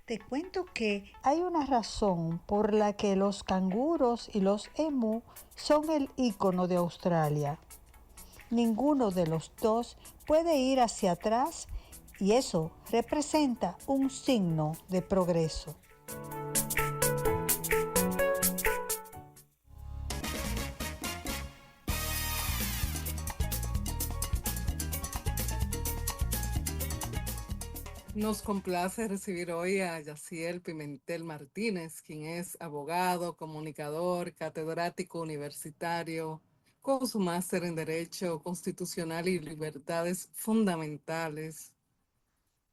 Te cuento que hay una razón por la que los canguros y los emú son el icono de Australia. Ninguno de los dos puede ir hacia atrás y eso representa un signo de progreso. Nos complace recibir hoy a Yaciel Pimentel Martínez, quien es abogado, comunicador, catedrático universitario, con su máster en Derecho Constitucional y Libertades Fundamentales.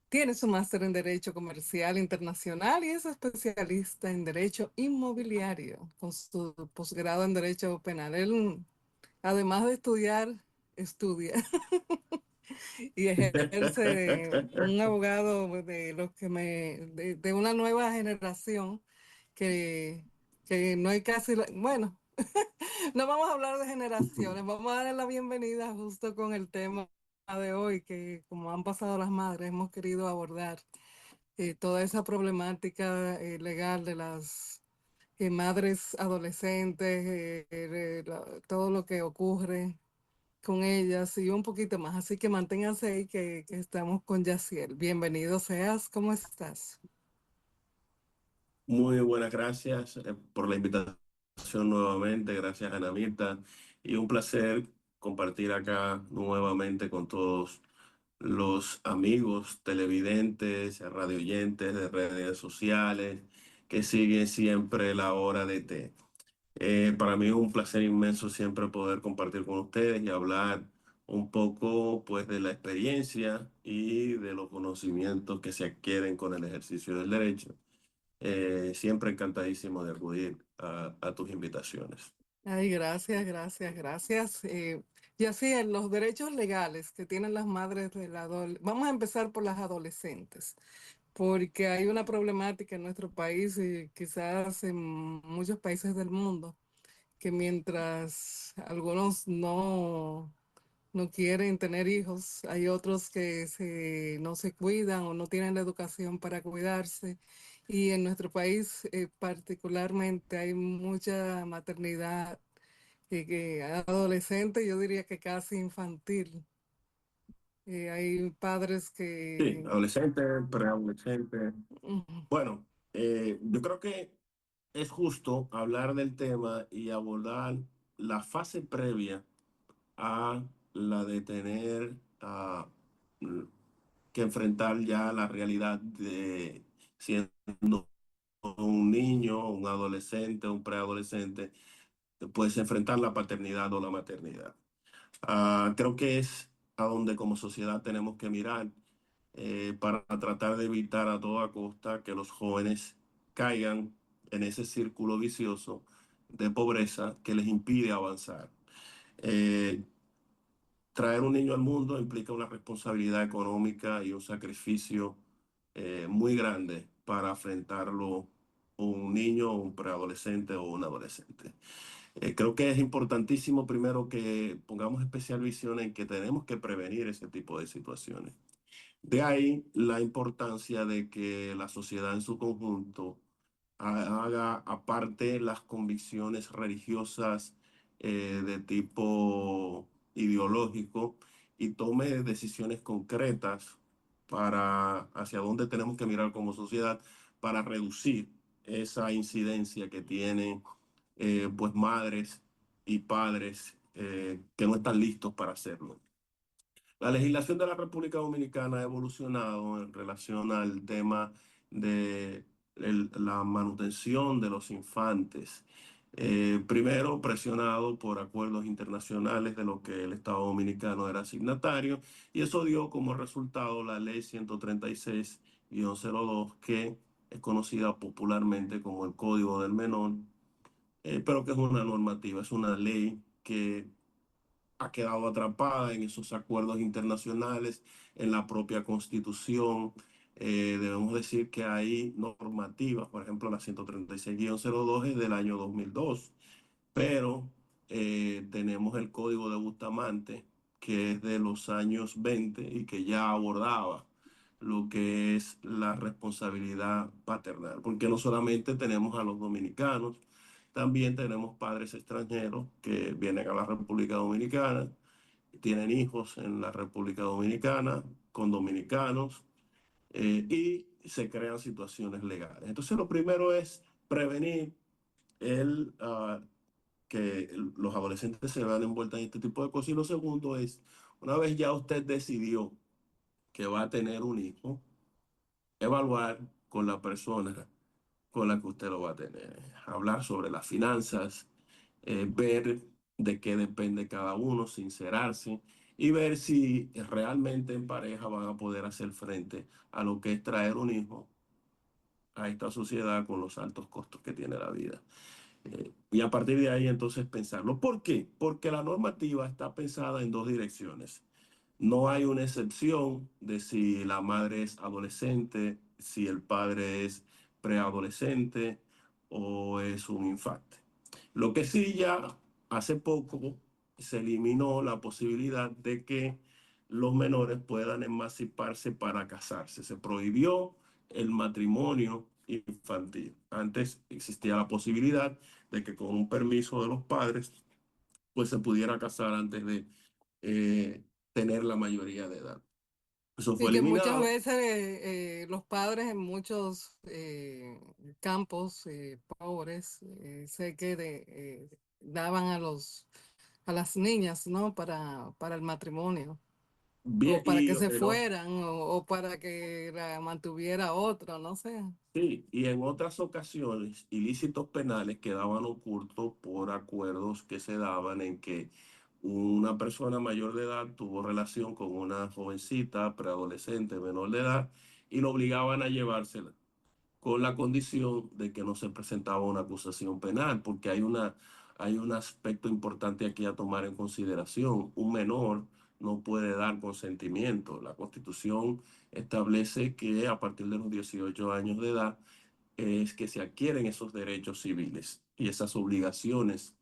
Tiene su máster en Derecho Comercial Internacional y es especialista en Derecho Inmobiliario, con su posgrado en Derecho Penal. Él, además de estudiar, estudia. Y ejerce un abogado de los que de una nueva generación que, que no hay casi, bueno, no vamos a hablar de generaciones, vamos a darle la bienvenida justo con el tema de hoy, que como han pasado las madres, hemos querido abordar toda esa problemática legal de las madres adolescentes, todo lo que ocurre con ellas y un poquito más. Así que manténganse ahí que estamos con Yaciel. Bienvenido seas, ¿cómo estás? Muy buenas gracias por la invitación nuevamente. Gracias, Anamita. Y un placer compartir acá nuevamente con todos los amigos televidentes, radioyentes de redes sociales que siguen siempre la hora de té. Para mí es un placer inmenso siempre poder compartir con ustedes y hablar un poco pues de la experiencia y de los conocimientos que se adquieren con el ejercicio del derecho. Siempre encantadísimo de acudir a tus invitaciones. Ay, gracias, gracias, gracias. Yaciel, los derechos legales que tienen las madres de la vamos a empezar por las adolescentes, porque hay una problemática en nuestro país y quizás en muchos países del mundo, que mientras algunos no quieren tener hijos, hay otros que no se cuidan o no tienen la educación para cuidarse. Y en nuestro país particularmente hay mucha maternidad que adolescente, yo diría que casi infantil. Hay padres Sí, que... adolescente, preadolescente. Ujú. Bueno, yo creo que es justo hablar del tema y abordar la fase previa a la de tener que enfrentar ya la realidad de siendo un niño, un adolescente, un preadolescente, pues enfrentar la paternidad o la maternidad. Creo que es a donde como sociedad tenemos que mirar para tratar de evitar a toda costa que los jóvenes caigan en ese círculo vicioso de pobreza que les impide avanzar. Eh, Traer un niño al mundo implica una responsabilidad económica y un sacrificio muy grande para afrontarlo un niño, un preadolescente o un adolescente. Creo que es importantísimo primero que pongamos especial visión en que tenemos que prevenir ese tipo de situaciones. De ahí la importancia de que la sociedad en su conjunto haga aparte las convicciones religiosas de tipo ideológico y tome decisiones concretas para hacia dónde tenemos que mirar como sociedad para reducir esa incidencia que tienen pues madres y padres que no están listos para hacerlo. La legislación de la República Dominicana ha evolucionado en relación al tema de la manutención de los infantes. Primero, presionado por acuerdos internacionales de los que el Estado Dominicano era signatario, y eso dio como resultado la Ley 136-02, que es conocida popularmente como el Código del Menor, pero que es una normativa, es una ley que ha quedado atrapada en esos acuerdos internacionales, en la propia Constitución. Debemos decir que hay normativas, por ejemplo, la 136-02 es del año 2002, pero tenemos el Código de Bustamante, que es de los años 20 y que ya abordaba lo que es la responsabilidad paternal, porque no solamente tenemos a los dominicanos, también tenemos padres extranjeros que vienen a la República Dominicana, tienen hijos en la República Dominicana con dominicanos, y se crean situaciones legales. Entonces, lo primero es prevenir el, que los adolescentes se vean envueltos en este tipo de cosas. Y lo segundo es, una vez ya usted decidió que va a tener un hijo, evaluar con la persona con la que usted lo va a tener, hablar sobre las finanzas, ver de qué depende cada uno, sincerarse y ver si realmente en pareja van a poder hacer frente a lo que es traer un hijo a esta sociedad con los altos costos que tiene la vida. Y a partir de ahí entonces pensarlo. ¿Por qué? Porque la normativa está pensada en dos direcciones. No hay una excepción de si la madre es adolescente, si el padre es preadolescente o es un infante. Lo que sí ya hace poco se eliminó la posibilidad de que los menores puedan emanciparse para casarse. Se prohibió el matrimonio infantil. Antes existía la posibilidad de que con un permiso de los padres, pues se pudiera casar antes de eh, tener la mayoría de edad. Eso fue Y que muchas eliminado. veces los padres en muchos campos pobres sé que daban a las niñas, ¿no? Para el matrimonio, Bien, o para y que se en, fueran, o para que la mantuviera otro, no sé. sí, y en otras ocasiones, ilícitos penales quedaban ocultos por acuerdos que se daban en que una persona mayor de edad tuvo relación con una jovencita, preadolescente, menor de edad, y lo obligaban a llevársela, con la condición de que no se presentaba una acusación penal, porque hay un aspecto importante aquí a tomar en consideración. Un menor no puede dar consentimiento. La Constitución establece que a partir de los 18 años de edad es que se adquieren esos derechos civiles y esas obligaciones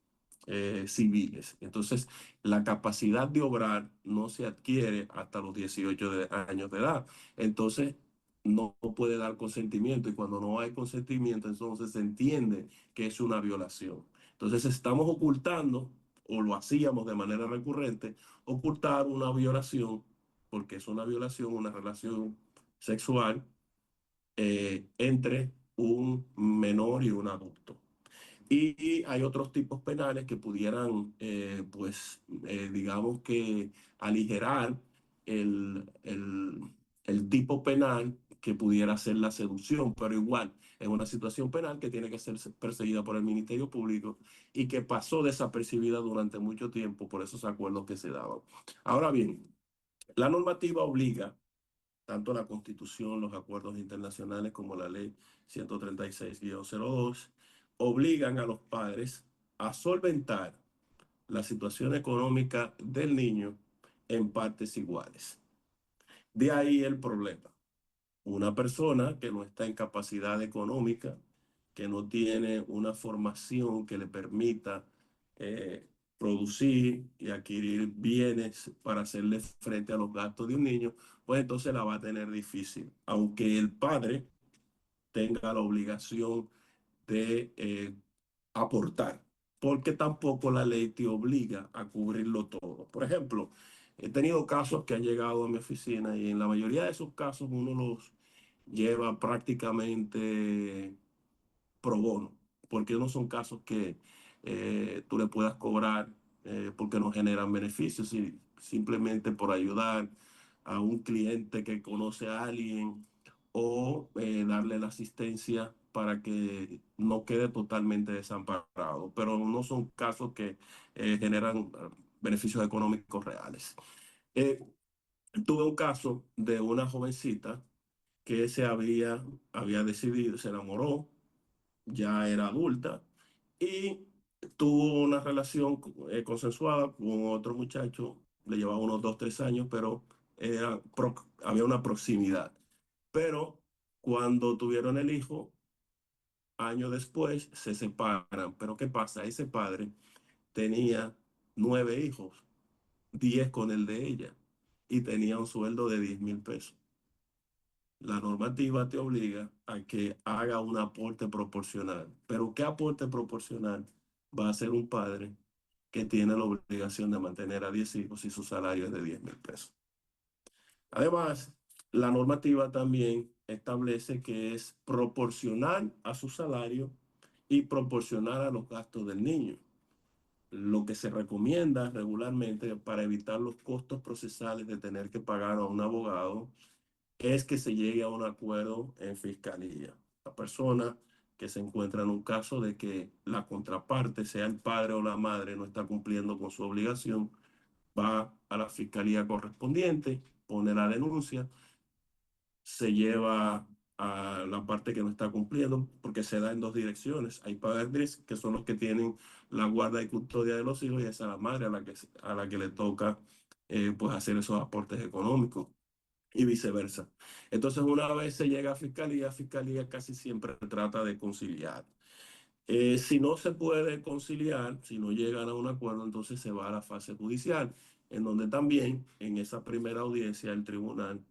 civiles. Entonces, la capacidad de obrar no se adquiere hasta los 18 años de edad. Entonces, no puede dar consentimiento y cuando no hay consentimiento, entonces se entiende que es una violación. Entonces, estamos ocultando, o lo hacíamos de manera recurrente, ocultar una violación, porque es una violación, una relación sexual entre un menor y un adulto. Y hay otros tipos penales que pudieran, digamos que aligerar el, el, el tipo penal que pudiera ser la seducción, pero igual es una situación penal que tiene que ser perseguida por el Ministerio Público y que pasó desapercibida durante mucho tiempo por esos acuerdos que se daban. Ahora bien, la normativa obliga tanto la Constitución, los acuerdos internacionales como la Ley 136-02 obligan a los padres a solventar la situación económica del niño en partes iguales. De ahí el problema. Una persona que no está en capacidad económica, que no tiene una formación que le permita eh, producir y adquirir bienes para hacerle frente a los gastos de un niño, pues entonces la va a tener difícil, aunque el padre tenga la obligación de aportar, porque tampoco la ley te obliga a cubrirlo todo. Por ejemplo, he tenido casos que han llegado a mi oficina y en la mayoría de esos casos uno los lleva prácticamente pro bono, porque no son casos que tú le puedas cobrar porque no generan beneficios, y simplemente por ayudar a un cliente que conoce a alguien o darle la asistencia para que no quede totalmente desamparado, pero no son casos que generan beneficios económicos reales. Eh, Tuve un caso de una jovencita que había decidido, se enamoró, ya era adulta y tuvo una relación consensuada con otro muchacho, le llevaba unos 2, 3 años, pero había una proximidad. Pero cuando tuvieron el hijo, años después se separan. Pero ¿qué pasa? Ese padre tenía 9 hijos, 10 con el de ella, y tenía un sueldo de 10.000 pesos. la normativa te obliga a que haga un aporte proporcional. Pero ¿qué aporte proporcional va a hacer un padre que tiene la obligación de mantener a 10 hijos y su salario es de 10.000 pesos? Además, la normativa también establece que es proporcional a su salario y proporcional a los gastos del niño. Lo que se recomienda regularmente para evitar los costos procesales de tener que pagar a un abogado es que se llegue a un acuerdo en fiscalía. La persona que se encuentra en un caso de que la contraparte, sea el padre o la madre, no está cumpliendo con su obligación, va a la fiscalía correspondiente, pone la denuncia, se lleva a la parte que no está cumpliendo, porque se da en dos direcciones. Hay padres que son los que tienen la guarda y custodia de los hijos, y es a la madre a la que le toca pues hacer esos aportes económicos y viceversa. Entonces, una vez se llega a fiscalía casi siempre trata de conciliar. Si no se puede conciliar, si no llegan a un acuerdo, entonces se va a la fase judicial, en donde también en esa primera audiencia el tribunal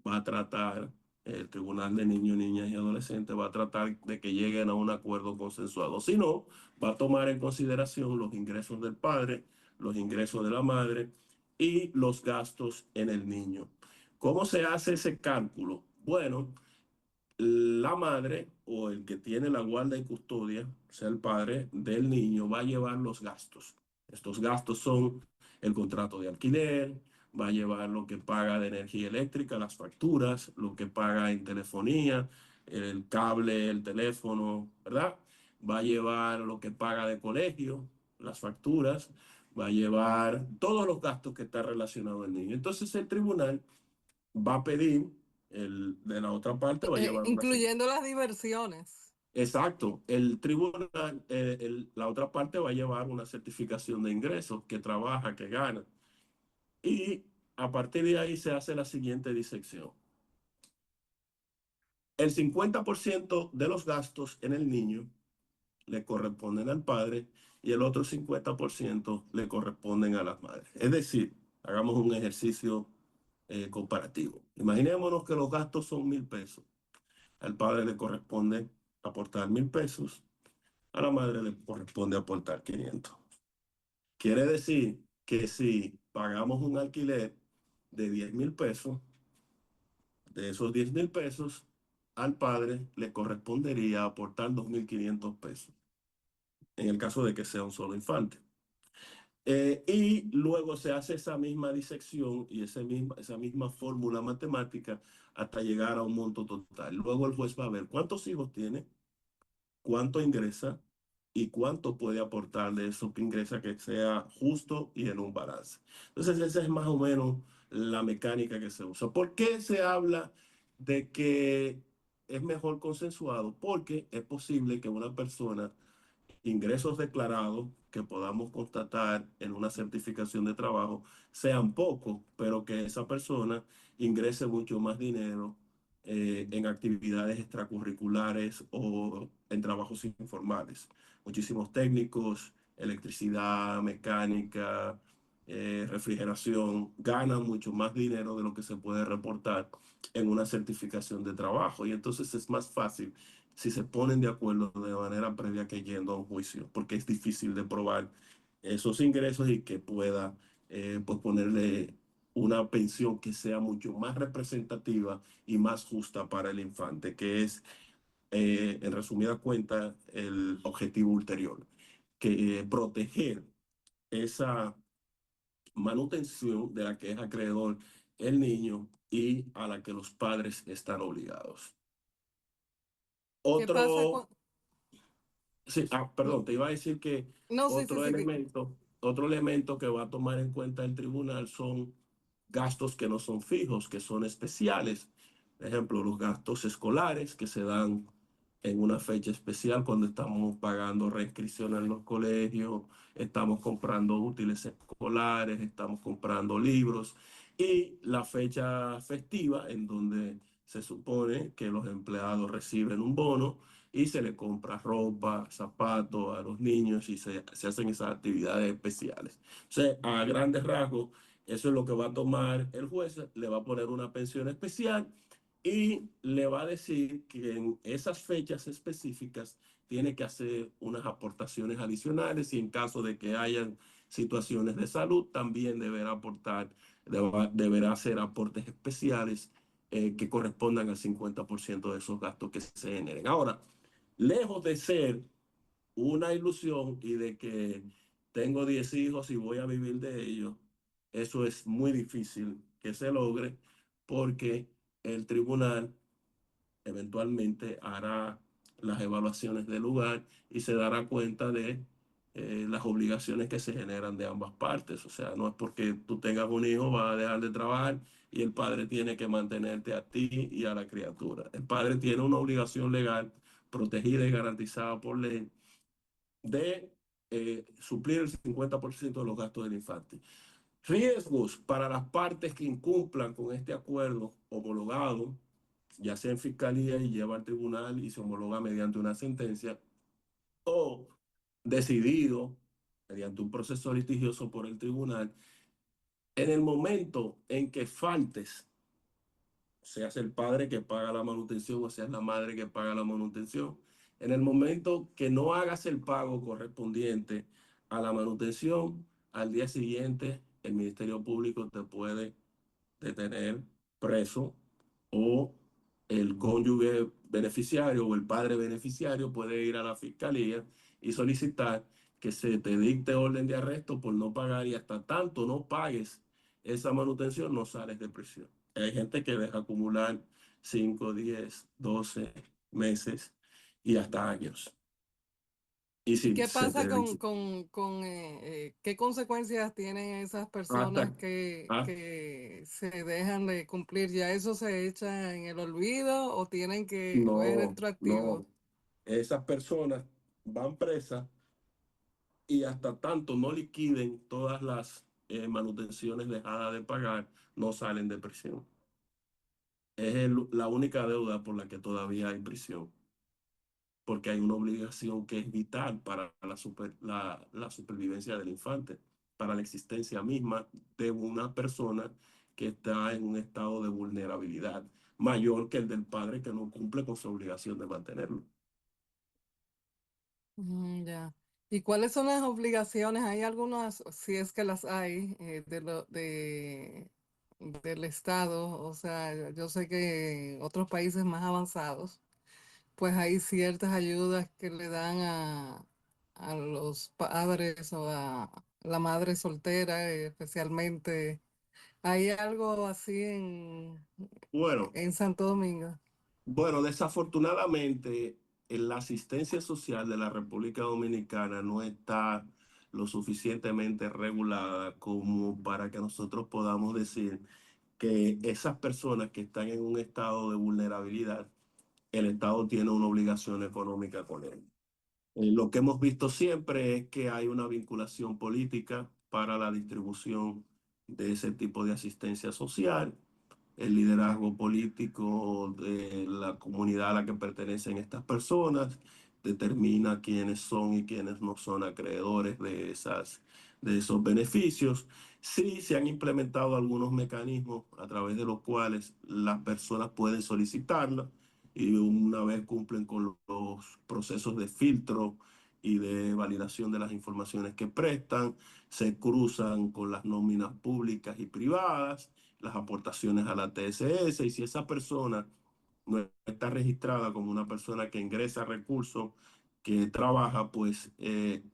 va a tratar, el Tribunal de Niños, Niñas y Adolescentes va a tratar de que lleguen a un acuerdo consensuado. Si no, va a tomar en consideración los ingresos del padre, los ingresos de la madre y los gastos en el niño. ¿Cómo se hace ese cálculo? Bueno, la madre o el que tiene la guarda y custodia, o sea, el padre del niño, va a llevar los gastos. Estos gastos son el contrato de alquiler, va a llevar lo que paga de energía eléctrica, las facturas, lo que paga en telefonía, el cable, el teléfono, ¿verdad? Va a llevar lo que paga de colegio, las facturas, va a llevar todos los gastos que está relacionado al niño. Entonces el tribunal va a pedir, de la otra parte va a llevar una... Incluyendo las diversiones. Exacto, el tribunal, la otra parte va a llevar una certificación de ingresos, que trabaja, que gana. Y a partir de ahí se hace la siguiente disección. El 50% de los gastos en el niño le corresponden al padre y el otro 50% le corresponden a las madres. Es decir, hagamos un ejercicio comparativo. Imaginémonos que los gastos son 1.000 pesos. Al padre le corresponde aportar 1.000 pesos, a la madre le corresponde aportar 500. Quiere decir que si pagamos un alquiler de 10.000 pesos, de esos 10.000 pesos, al padre le correspondería aportar 2.500 pesos, en el caso de que sea un solo infante. Y luego se hace esa misma disección y esa misma fórmula matemática hasta llegar a un monto total. Luego el juez va a ver cuántos hijos tiene, cuánto ingresa y cuánto puede aportar de eso que ingresa, que sea justo y en un balance. Entonces, esa es más o menos la mecánica que se usa. ¿Por qué se habla de que es mejor consensuado? Porque es posible que una persona, ingresos declarados que podamos constatar en una certificación de trabajo sean pocos, pero que esa persona ingrese mucho más dinero en actividades extracurriculares o en trabajos informales. Muchísimos técnicos, electricidad, mecánica, refrigeración, ganan mucho más dinero de lo que se puede reportar en una certificación de trabajo. Y entonces es más fácil si se ponen de acuerdo de manera previa que yendo a un juicio, porque es difícil de probar esos ingresos y que pueda pues ponerle una pensión que sea mucho más representativa y más justa para el infante, que es, en resumida cuenta, el objetivo ulterior, que proteger esa manutención de la que es acreedor el niño y a la que los padres están obligados. ¿Qué pasa Otro, cuando... sí, perdón, te iba a decir que No, sí, sí, sí. otro elemento que va a tomar en cuenta el tribunal son gastos que no son fijos, que son especiales. Por ejemplo, los gastos escolares que se dan en una fecha especial cuando estamos pagando reinscripción en los colegios, estamos comprando útiles escolares, estamos comprando libros, y la fecha festiva en donde se supone que los empleados reciben un bono y se le compra ropa, zapatos a los niños y se hacen esas actividades especiales. O sea, a grandes rasgos, eso es lo que va a tomar el juez, le va a poner una pensión especial y le va a decir que en esas fechas específicas tiene que hacer unas aportaciones adicionales y en caso de que hayan situaciones de salud, también deberá aportar, deberá hacer aportes especiales que correspondan al 50% de esos gastos que se generen. Ahora, lejos de ser una ilusión y de que tengo 10 hijos y voy a vivir de ellos, eso es muy difícil que se logre porque el tribunal eventualmente hará las evaluaciones del lugar y se dará cuenta de las obligaciones que se generan de ambas partes. O sea, no es porque tú tengas un hijo, vas a dejar de trabajar y el padre tiene que mantenerte a ti y a la criatura. El padre tiene una obligación legal protegida y garantizada por ley de suplir el 50% de los gastos del infante. Riesgos para las partes que incumplan con este acuerdo homologado, ya sea en fiscalía y lleva al tribunal y se homologa mediante una sentencia, o decidido mediante un proceso litigioso por el tribunal, en el momento en que faltes, seas el padre que paga la manutención o seas la madre que paga la manutención, en el momento que no hagas el pago correspondiente a la manutención, al día siguiente el Ministerio Público te puede detener preso o el cónyuge beneficiario o el padre beneficiario puede ir a la fiscalía y solicitar que se te dicte orden de arresto por no pagar y hasta tanto no pagues esa manutención no sales de prisión. Hay gente que deja acumular 5, 10, 12 meses y hasta años. Y ¿Y si qué se pasa te dice con qué consecuencias tienen esas personas hasta, hasta que se dejan de cumplir? ¿Ya eso se echa en el olvido o es no, retroactivo? no, esas personas van presas y hasta tanto no liquiden todas las manutenciones dejadas de pagar, no salen de prisión. Es la única deuda por la que todavía hay prisión, porque hay una obligación que es vital para la supervivencia del infante, para la existencia misma de una persona que está en un estado de vulnerabilidad mayor que el del padre que no cumple con su obligación de mantenerlo. Ya. ¿Y cuáles son las obligaciones? Hay algunas, si es que las hay, del Estado. O sea, yo sé que en otros países más avanzados, pues hay ciertas ayudas que le dan a los padres o a la madre soltera, especialmente. ¿Hay algo así Bueno, en Santo Domingo? Bueno, desafortunadamente, la asistencia social de la República Dominicana no está lo suficientemente regulada como para que nosotros podamos decir que esas personas que están en un estado de vulnerabilidad, el Estado tiene una obligación económica con él. Lo que hemos visto siempre es que hay una vinculación política para la distribución de ese tipo de asistencia social. El liderazgo político de la comunidad a la que pertenecen estas personas determina quiénes son y quiénes no son acreedores de esos beneficios. Sí, se han implementado algunos mecanismos a través de los cuales las personas pueden solicitarla y una vez cumplen con los procesos de filtro y de validación de las informaciones que prestan, se cruzan con las nóminas públicas y privadas, las aportaciones a la TSS, y si esa persona no está registrada como una persona que ingresa recursos, que trabaja, pues en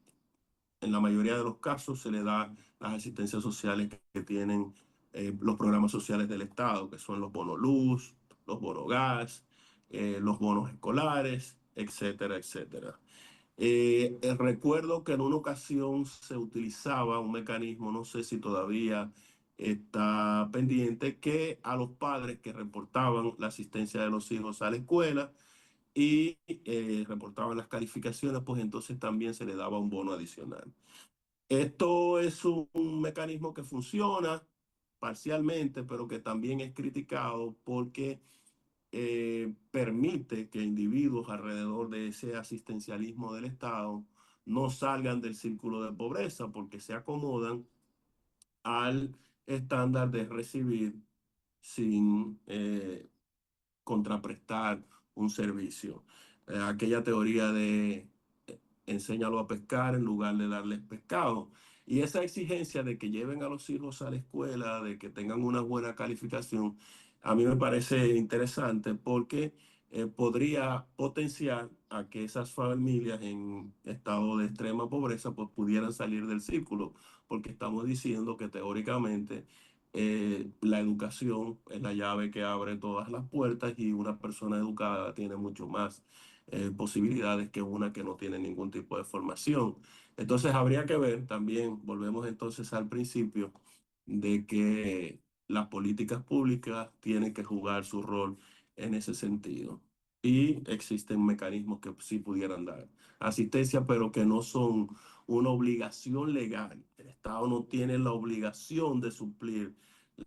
la mayoría de los casos se le da las asistencias sociales que tienen los programas sociales del Estado, que son los bonos luz, los bonos gas, los bonos escolares, etcétera, etcétera. Recuerdo que en una ocasión se utilizaba un mecanismo, no sé si todavía está pendiente, que a los padres que reportaban la asistencia de los hijos a la escuela y reportaban las calificaciones, pues entonces también se le daba un bono adicional. Esto es un mecanismo que funciona parcialmente, pero que también es criticado porque permite que individuos alrededor de ese asistencialismo del Estado no salgan del círculo de pobreza porque se acomodan al estándar de recibir sin contraprestar un servicio. Aquella teoría de enséñalo a pescar en lugar de darles pescado. Y esa exigencia de que lleven a los hijos a la escuela, de que tengan una buena calificación, a mí me parece interesante porque podría potenciar a que esas familias en estado de extrema pobreza pues, pudieran salir del círculo, porque estamos diciendo que teóricamente la educación es la llave que abre todas las puertas y una persona educada tiene mucho más posibilidades que una que no tiene ningún tipo de formación. Entonces habría que ver también, volvemos entonces al principio, de que las políticas públicas tienen que jugar su rol en ese sentido. Y existen mecanismos que sí pudieran dar asistencia, pero que no son una obligación legal. El Estado no tiene la obligación de suplir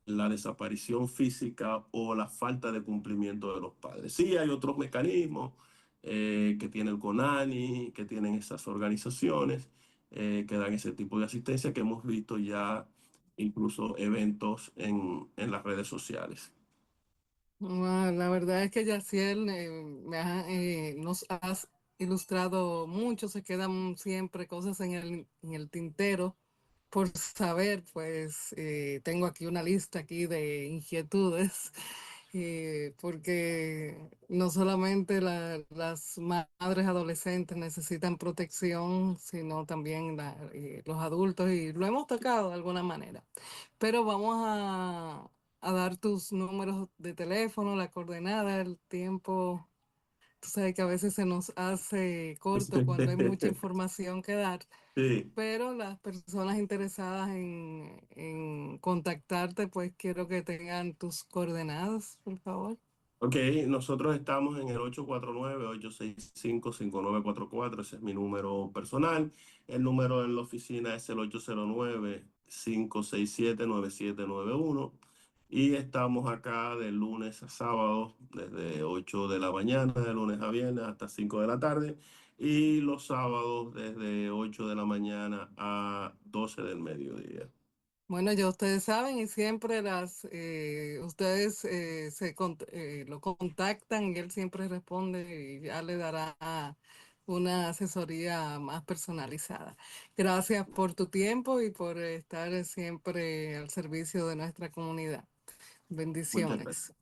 la desaparición física o la falta de cumplimiento de los padres. Sí, hay otros mecanismos que tiene el CONANI, que tienen esas organizaciones que dan ese tipo de asistencia que hemos visto ya incluso eventos en las redes sociales. Wow, la verdad es que Yaciel nos has ilustrado mucho, se quedan siempre cosas en el tintero por saber, pues tengo aquí una lista aquí de inquietudes, porque no solamente las madres adolescentes necesitan protección, sino también los adultos, y lo hemos tocado de alguna manera. Pero vamos a dar tus números de teléfono, la coordenada, el tiempo. Tú sabes que a veces se nos hace corto cuando hay mucha información que dar, Sí. pero las personas interesadas en contactarte, pues quiero que tengan tus coordenadas, por favor. Ok, nosotros estamos en el 849-865-5944, ese es mi número personal. El número en la oficina es el 809-567-9791 y estamos acá de lunes a sábado desde 8 de la mañana, de lunes a viernes hasta 5 de la tarde y los sábados desde 8 de la mañana a 12 del mediodía. Bueno, ya ustedes saben y siempre ustedes lo contactan y él siempre responde y ya le dará una asesoría más personalizada. Gracias por tu tiempo y por estar siempre al servicio de nuestra comunidad. Muchas gracias. Bendiciones.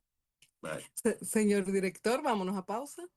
Bye. Señor director, vámonos a pausa.